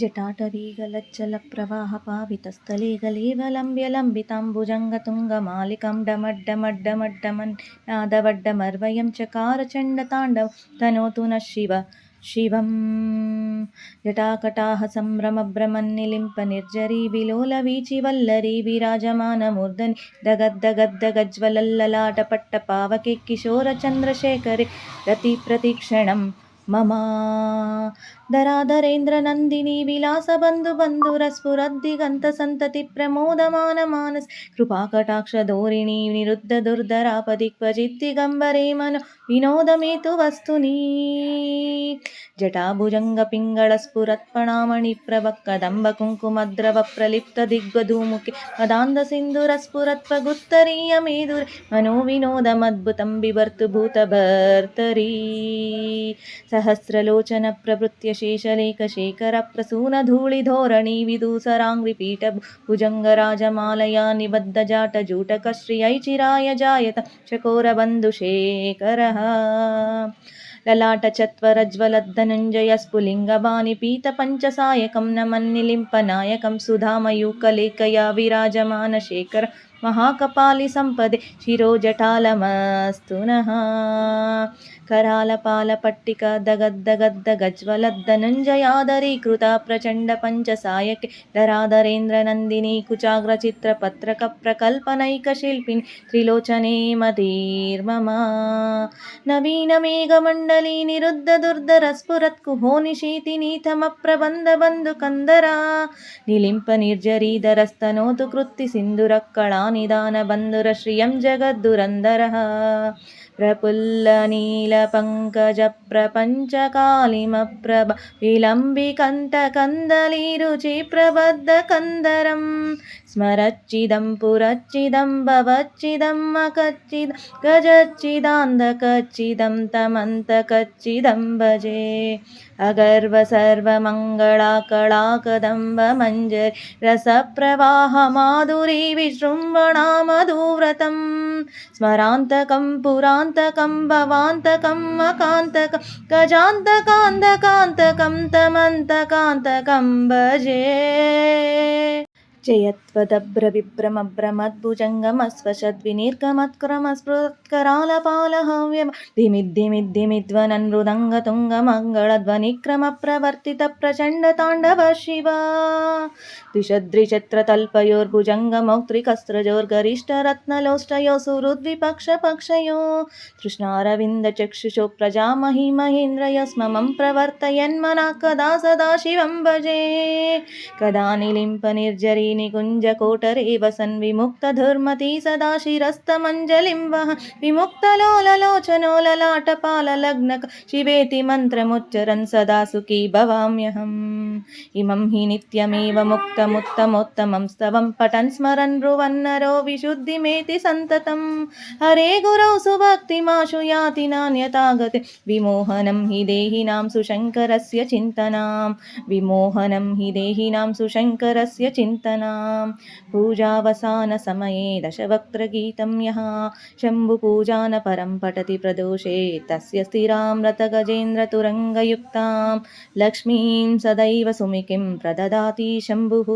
जटाटवीगलज्जलप्रवाहपावितस्थले गलेवलम्ब्यलम्बिताम्बुजङ्गतुङ्गमालिकां डमड्डमड्डमड्डमन्नादवड्डमर्वयं चकार चण्डताण्डवं तनोतु नः शिवं जटाकटाह सम्भ्रमभ्रमन्निलिम्पनिर्झरी विलोलवीचिवल्लरी विराजमानमूर्धनि दगद्दगद्दगज्ज्वलल्ललाटपट्टपावके किशोरचन्द्रशेखरे रतिप्रतिक्षणं मम धराधरेन्द्रनन्दिनी विलासबन्धुबन्धुरस्फुरद्दिगन्तसन्तति प्रमोदमानमानस कृपाकटाक्षधोरिणी निरुद्धदुर्धरापदि क्वचिद्दिगम्बरे मनो विनोदमेतु वस्तुनि जटाभुजङ्गपिङ्गळस्फुरत्पणामणिप्रभक्कदम्बकुङ्कुमद्रवप्रलिप्तदिग्वधूमुखे मदान्दसिन्धुरस्फुरत्प्रगुत्तरीयमेधुरे मनोविनोदमद्भुतं बिभर्तु भूतभर्तरी सहस्रलोचन प्रभृत्य शेषलेखशेखरप्रसूनधूलिधोरणी विदूसराङ्घ्रिपीठ भुजङ्गराजमालया निबद्धजाटजूटकश्रियैचिराय जायत चकोरबन्धुशेखरः ललाटचत्वरज्वलद्धनञ्जयस्फुलिङ्गबाणिपीतपञ्चसायकं नमन्निलिम्पनायकं सुधामयूखलेखया विराजमानशेखर महाकपालिसम्पदे शिरोजटालमस्तु नः करालपालपट्टिका दगद्दगद्दगज्ज्वलद्धनञ्जयादरीकृता प्रचण्डपञ्चसायके धराधरेन्द्रनन्दिनी कुचाग्रचित्रपत्रकप्रकल्पनैकशिल्पिनी त्रिलोचने मतिर्मम नवीनमेघमण्डली निरुद्धदुर्धरस्फुरत्कुहोनिशीतिनीथमप्रबन्धबन्धुकन्दरा निलिम्पनिर्झरीधरस्तनोतु कृत्तिसिन्धुरक्कळानिदानबन्धुरश्रियं जगद्दुरन्धरः प्रफुल्लनीलपङ्कजप्रपञ्चकालिमप्रभ विलम्बिकण्ठकन्दलीरुचिप्रबद्धकन्दरं स्मरच्चिदं पुरच्चिदं भवच्चिदं मकच्चिदं गजच्चिदान्धकच्चिदं तमन्तकच्चिदं भजे अगर्वसर्वमङ्गलाकलाकदम्बमञ्जरी रसप्रवाहमाधुरी विजृम्भणा मधुव्रतं स्मरान्तकं पुरान्तकं भवान्तकं मकान्तकं गजान्तकान्तकान्तकं तमन्तकान्तकं भजे जयत्वदभ्रविभ्रमभ्रमद्भुजङ्गमस्वशद्विनिर्गमत्क्रमस्फुरत्करालपालहव्यं धिमिद्धिमिद्धिमिध्वनन् मृदङ्गतुङ्गमङ्गलध्वनिक्रमप्रवर्तितप्रचण्डताण्डव शिवा द्विषद्रिचत्रतल्पयोर्भुजङ्गमौक्त्रिकस्रजोर्गरिष्ठरत्नलोष्टयो सुहृद्विपक्षपक्षयो तृष्णारविन्दचक्षुषो प्रजामहि महेन्द्रयस्ममं प्रवर्तयन्मनः कदा सदा शिवं भजे कदा निलिम्पनिर्झरी निकुञ्जकोटरे वसन् विमुक्तधुर्मती सदा शिरस्तमञ्जलिं वह विमुक्तलोललोचनो ललाटपाललग्नक शिवेति मन्त्रमुच्चरन् सदा सुखी भवाम्यहम् इमं हि नित्यमेव मुक्तमुत्तमोत्तमं स्तवं पठन् स्मरन् ब्रुवन्नरो विशुद्धिमेति सन्ततं हरे गुरौ सुभक्तिमाशु याति नान्यथा गते विमोहनं हि देहिनां सुशङ्करस्य चिन्तनां विमोहनं हि देहिनां सुशङ्करस्य चिन्तनां पूजावसानसमये दशवक्त्रगीतं यः शम्भुपूजानपरं पठति प्रदोषे तस्य स्थिरां रतगजेन्द्रतुरङ्गयुक्तां लक्ष्मीं सदैव सुमिकिं प्रददाति शम्भुः